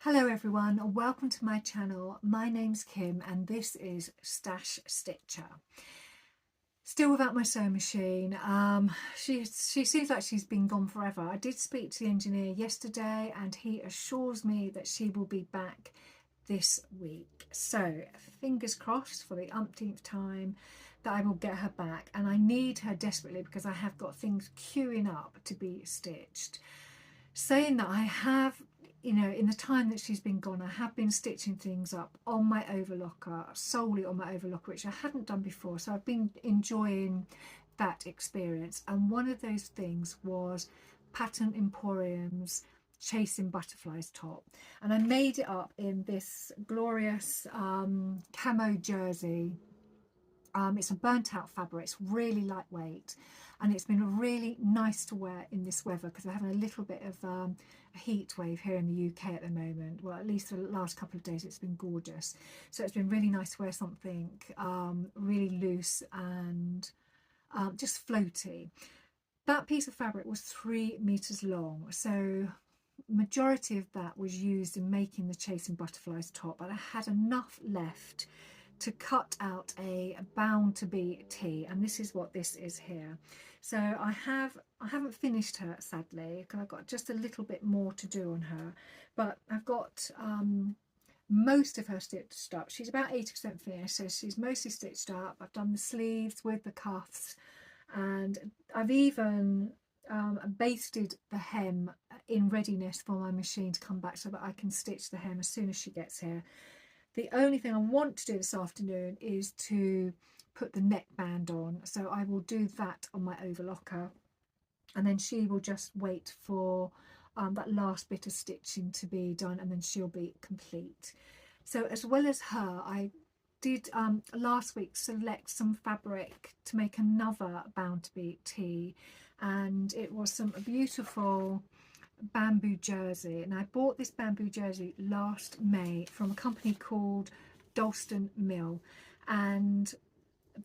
Hello everyone, welcome to my channel. My name's Kim and this is Stash Stitcher. Still without my sewing machine. She seems like she's been gone forever. I did speak to the engineer yesterday and he assures me that she will be back this week. So fingers crossed for the umpteenth time that I will get her back, and I need her desperately because I have got things queuing up to be stitched. Saying that, I have, in the time that she's been gone, I have been stitching things up on my overlocker, solely on my overlocker, which I hadn't done before. So I've been enjoying that experience. And one of those things was Pattern Emporium's Chasing Butterflies top. And I made it up in this glorious camo jersey. It's a burnt out fabric, it's really lightweight, and it's been really nice to wear in this weather because we're having a little bit of a heat wave here in the UK at the moment. Well, at least the last couple of days it's been gorgeous, so it's been really nice to wear something really loose and just floaty. That piece of fabric was 3 meters long, so majority of that was used in making the Chasing Butterflies top, but I had enough left to cut out a bound to be tee, and this is what this is here. So I haven't finished her, sadly, because I've got just a little bit more to do on her, but I've got most of her stitched up. She's about 80% finished, so she's mostly stitched up. I've done the sleeves with the cuffs, and I've even basted the hem in readiness for my machine to come back so that I can stitch the hem as soon as she gets here. The only thing I want to do this afternoon is to put the neckband on, so I will do that on my overlocker, and then she will just wait for that last bit of stitching to be done, and then she'll be complete. So as well as her, I did last week select some fabric to make another bound to be tee, and it was some beautiful bamboo jersey, and I bought this bamboo jersey last May from a company called Dalston Mill, and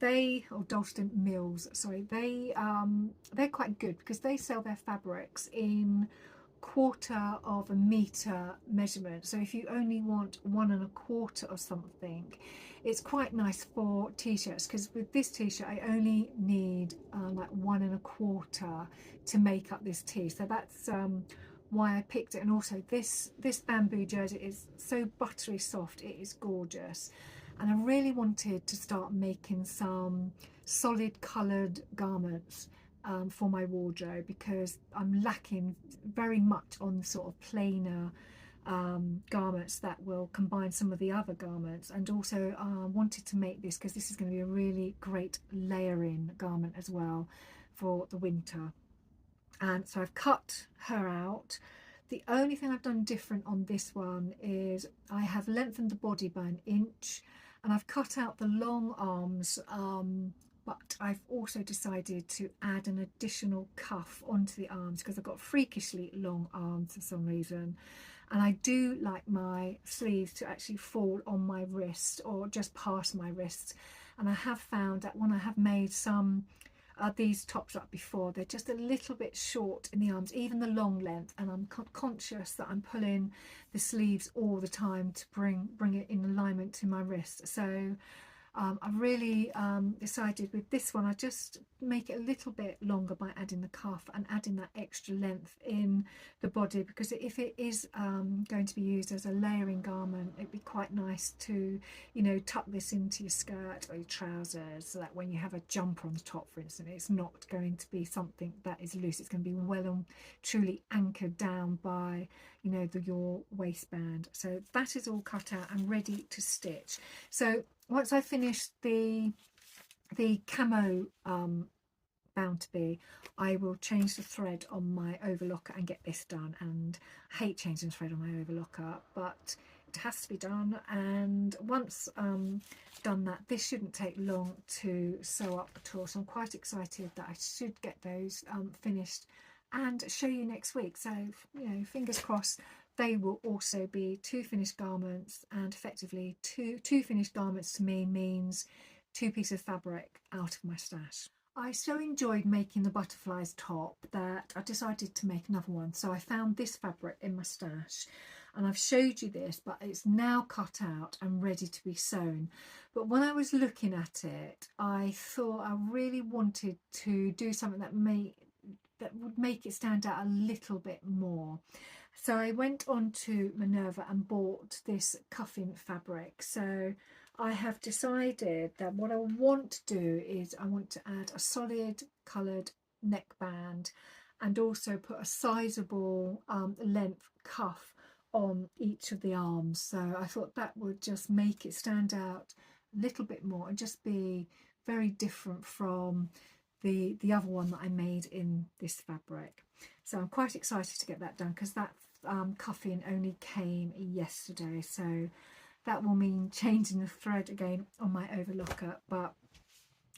Dalston Mills, sorry, they're quite good because they sell their fabrics in 1/4 of a meter measurement. So if you only want 1 1/4 of something, it's quite nice for t-shirts, because with this t-shirt I only need like 1 1/4 to make up this tee. So that's why I picked it. And also this bamboo jersey is so buttery soft, it is gorgeous, and I really wanted to start making some solid coloured garments for my wardrobe, because I'm lacking very much on sort of plainer garments that will combine some of the other garments. And also wanted to make this because this is going to be a really great layering garment as well for the winter. And so I've cut her out. The only thing I've done different on this one is I have lengthened the body by 1 inch, and I've cut out the long arms, but I've also decided to add an additional cuff onto the arms because I've got freakishly long arms for some reason, and I do like my sleeves to actually fall on my wrist or just past my wrist. And I have found that when I have made some these tops up before, they're just a little bit short in the arms, even the long length, and I'm conscious that I'm pulling the sleeves all the time to bring it in alignment to my wrist. So I've really decided with this one I just make it a little bit longer by adding the cuff and adding that extra length in the body, because if it is going to be used as a layering garment, it'd be quite nice to, tuck this into your skirt or your trousers, so that when you have a jumper on the top, for instance, it's not going to be something that is loose. It's going to be well and truly anchored down by your waistband. So that is all cut out and ready to stitch. So once I finish the camo bound to be, I will change the thread on my overlocker and get this done. And I hate changing the thread on my overlocker, but it has to be done. And once done that, this shouldn't take long to sew up at all. So I'm quite excited that I should get those finished and show you next week. So fingers crossed. They will also be 2 finished garments, and effectively two finished garments to me means 2 pieces of fabric out of my stash. I so enjoyed making the butterflies top that I decided to make another one. So I found this fabric in my stash. and I've showed you this, but it's now cut out and ready to be sewn. But when I was looking at it, I thought I really wanted to do something that would make it stand out a little bit more. So I went on to Minerva and bought this cuffing fabric. So I have decided that what I want to do is I want to add a solid coloured neckband and also put a sizable length cuff on each of the arms. So I thought that would just make it stand out a little bit more and just be very different from the other one that I made in this fabric. So I'm quite excited to get that done, because that cuffing only came yesterday, so that will mean changing the thread again on my overlocker, but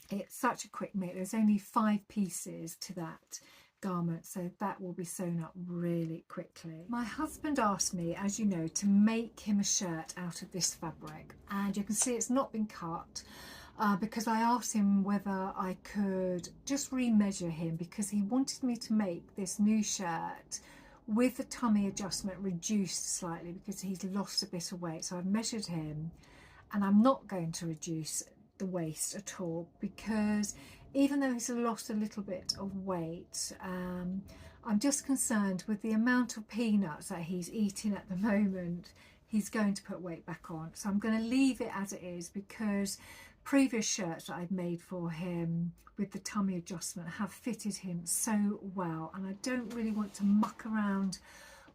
it's such a quick make. There's only 5 pieces to that garment, so that will be sewn up really quickly. My husband asked me, as you know, to make him a shirt out of this fabric, and you can see it's not been cut. Because I asked him whether I could just remeasure him, because he wanted me to make this new shirt with the tummy adjustment reduced slightly because he's lost a bit of weight. So I've measured him, and I'm not going to reduce the waist at all, because even though he's lost a little bit of weight, I'm just concerned with the amount of peanuts that he's eating at the moment. He's going to put weight back on, so I'm going to leave it as it is, because previous shirts that I've made for him with the tummy adjustment have fitted him so well, and I don't really want to muck around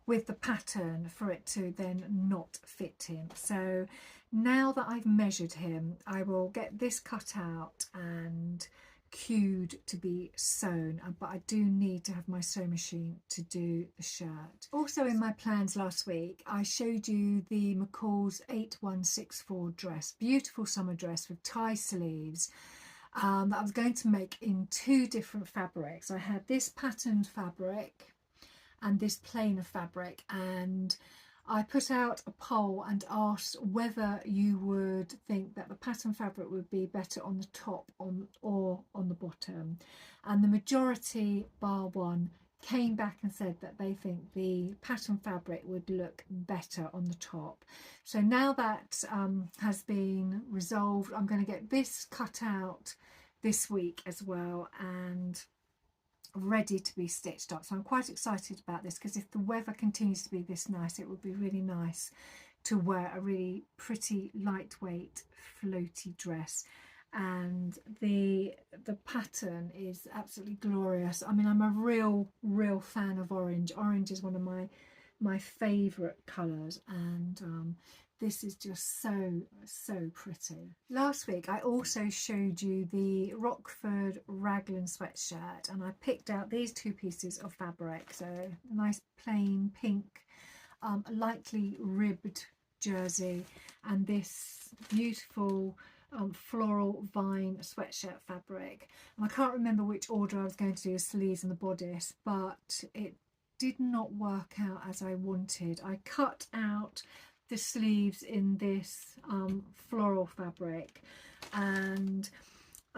with the pattern for it to then not fit him. So now that I've measured him, I will get this cut out and queued to be sewn, but I do need to have my sewing machine to do the shirt. Also in my plans last week, I showed you the McCall's 8164 dress, beautiful summer dress with tie sleeves, that I was going to make in 2 different fabrics. I had this patterned fabric and this plainer fabric, and I put out a poll and asked whether you would think that the pattern fabric would be better on the top or on the bottom, and the majority, bar one, came back and said that they think the pattern fabric would look better on the top. So now that has been resolved, I'm going to get this cut out this week as well and ready to be stitched up. So I'm quite excited about this, because if the weather continues to be this nice, it would be really nice to wear a really pretty lightweight floaty dress. And the pattern is absolutely glorious. I mean, I'm a real fan of orange. Orange is one of my favorite colors, and this is just so pretty. Last week I also showed you the Rockford Raglan sweatshirt, and I picked out these 2 pieces of fabric. So a nice plain pink, lightly ribbed jersey, and this beautiful floral vine sweatshirt fabric. And I can't remember which order I was going to do the sleeves and the bodice, but it did not work out as I wanted. I cut out the sleeves in this floral fabric, and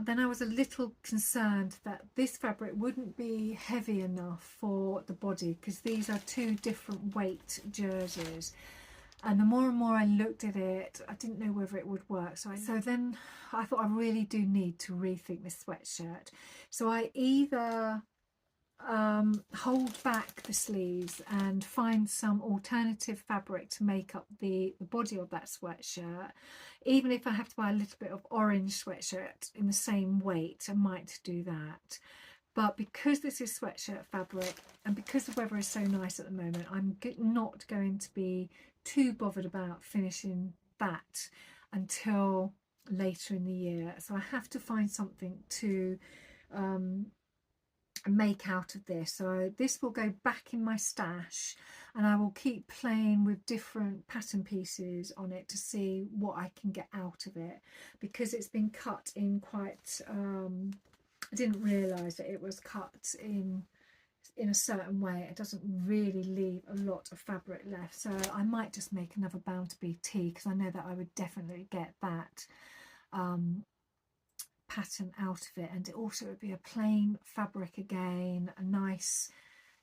then I was a little concerned that this fabric wouldn't be heavy enough for the body, because these are 2 different weight jerseys. And the more and more I looked at it, I didn't know whether it would work. So then I thought I really do need to rethink this sweatshirt. So I either hold back the sleeves and find some alternative fabric to make up the body of that sweatshirt. Even if I have to buy a little bit of orange sweatshirt in the same weight, I might do that. But because this is sweatshirt fabric, and because the weather is so nice at the moment, I'm not going to be too bothered about finishing that until later in the year. So I have to find something to make out of this. So this will go back in my stash, and I will keep playing with different pattern pieces on it to see what I can get out of it, because it's been cut in quite I didn't realise that it was cut in a certain way. It doesn't really leave a lot of fabric left, so I might just make another Bount BT, because I know that I would definitely get that pattern out of it. And it also would be a plain fabric again, a nice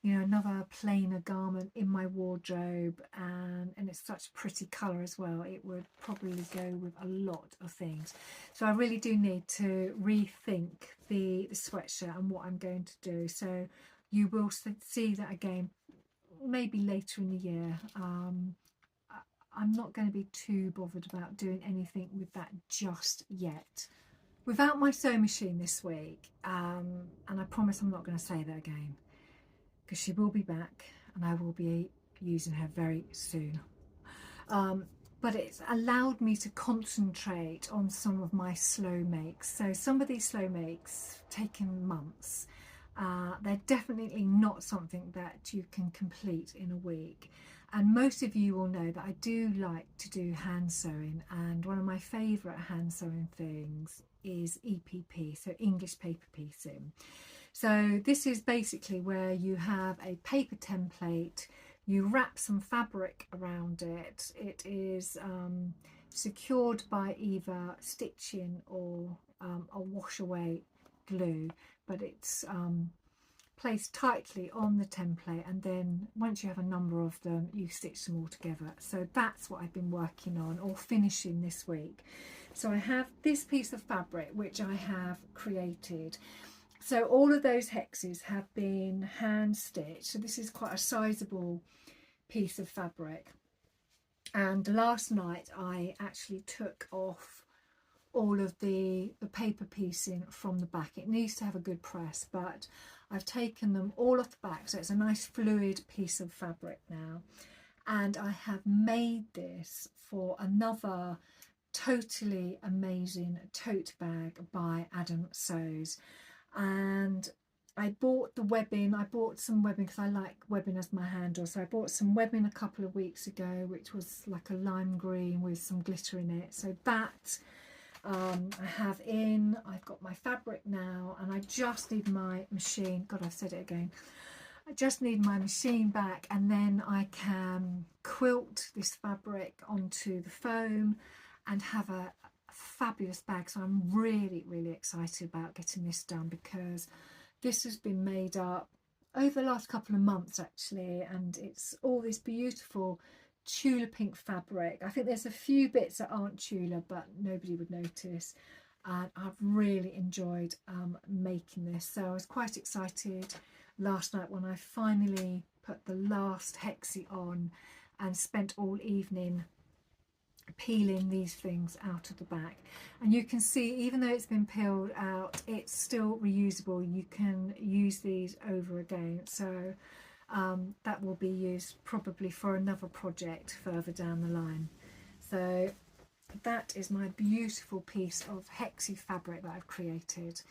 you know, another plainer garment in my wardrobe, and it's such a pretty colour as well. It would probably go with a lot of things. So I really do need to rethink the sweatshirt and what I'm going to do. So you will see that again maybe later in the year. I'm not going to be too bothered about doing anything with that just yet. Without my sewing machine this week, and I promise I'm not going to say that again, because she will be back and I will be using her very soon. But it's allowed me to concentrate on some of my slow makes. So some of these slow makes taken months. They're definitely not something that you can complete in a week. And most of you will know that I do like to do hand sewing, and one of my favourite hand sewing things is EPP, so English paper piecing. So this is basically where you have a paper template, you wrap some fabric around it. It is secured by either stitching or a wash away glue, but it's placed tightly on the template, and then once you have a number of them, you stitch them all together. So that's what I've been working on or finishing this week. So I have this piece of fabric which I have created. So all of those hexes have been hand stitched. So this is quite a sizable piece of fabric. And last night I actually took off all of the paper piecing from the back. It needs to have a good press, but I've taken them all off the back, so it's a nice fluid piece of fabric now. And I have made this for another totally amazing tote bag by Adam Sews. And I bought the webbing, I bought some webbing because I like webbing as my handle. So I bought some webbing a couple of weeks ago, which was like a lime green with some glitter in it. So that I have in. I've got my fabric now, and I just need my machine. God, I've said it again. I just need my machine back, and then I can quilt this fabric onto the foam and have a fabulous bag. So I'm really, really excited about getting this done, because this has been made up over the last couple of months actually, and it's all this beautiful Tula pink fabric. I think there's a few bits that aren't Tula, but nobody would notice, and I've really enjoyed making this. So I was quite excited last night when I finally put the last Hexie on and spent all evening peeling these things out of the back. And you can see, even though it's been peeled out, it's still reusable. You can use these over again. So that will be used probably for another project further down the line. So that is my beautiful piece of Hexie fabric that I've created.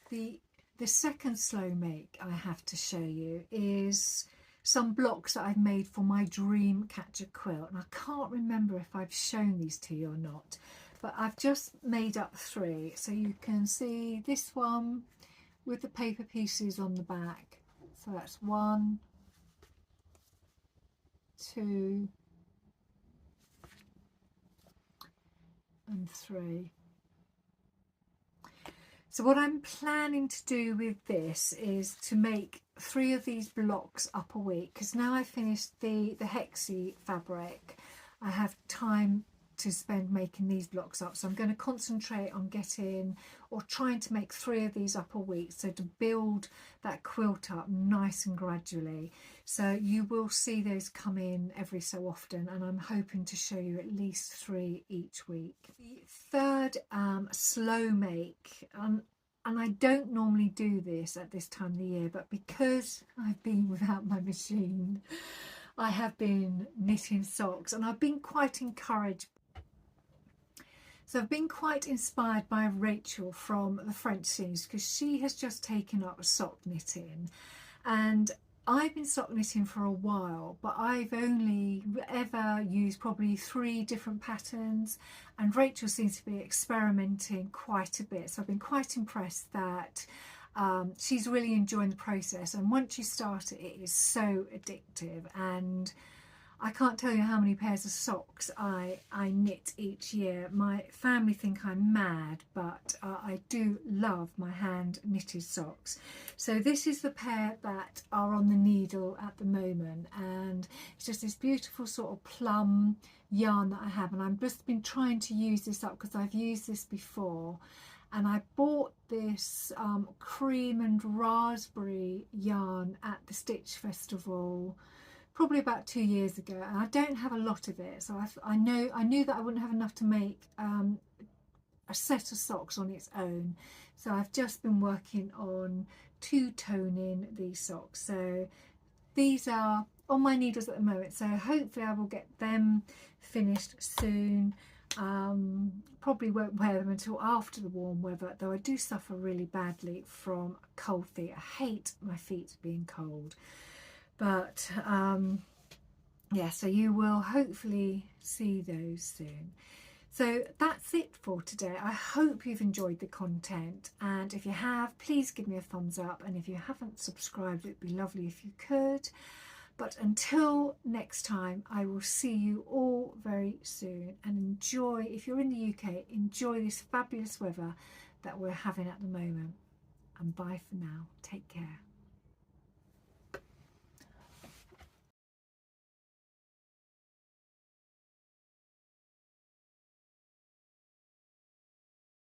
The second slow make I have to show you is some blocks that I've made for my dream catcher quilt, and I can't remember if I've shown these to you or not, but I've just made up 3. So you can see this one with the paper pieces on the back. So that's 1, 2 and 3. So what I'm planning to do with this is to make 3 of these blocks up a week, because now I've finished the Hexie fabric, I have time to spend making these blocks up. So I'm going to concentrate on getting, or trying to make 3 of these up a week, so to build that quilt up nice and gradually. So you will see those come in every so often, and I'm hoping to show you at least 3 each week. The third slow make, and I don't normally do this at this time of the year, but because I've been without my machine, I have been knitting socks, and I've been quite encouraged. So I've been quite inspired by Rachel from the French Seams, because she has just taken up sock knitting, and I've been sock knitting for a while, but I've only ever used probably 3 different patterns, and Rachel seems to be experimenting quite a bit. So I've been quite impressed that she's really enjoying the process, and once you start it, it is so addictive. And I can't tell you how many pairs of socks I knit each year. My family think I'm mad, but I do love my hand knitted socks. So this is the pair that are on the needle at the moment, and it's just this beautiful sort of plum yarn that I have, and I've just been trying to use this up because I've used this before. And I bought this cream and raspberry yarn at the Stitch Festival probably about 2 years ago, and I don't have a lot of it, so I knew that I wouldn't have enough to make a set of socks on its own. So I've just been working on two-toning these socks. So these are on my needles at the moment, so hopefully I will get them finished soon. Probably won't wear them until after the warm weather, though I do suffer really badly from cold feet. I hate my feet being cold. But yeah, so you will hopefully see those soon. So that's it for today. I hope you've enjoyed the content, and if you have, please give me a thumbs up, and if you haven't subscribed, it'd be lovely if you could. But until next time, I will see you all very soon, and enjoy, if you're in the UK, enjoy this fabulous weather that we're having at the moment. And bye for now. Take care.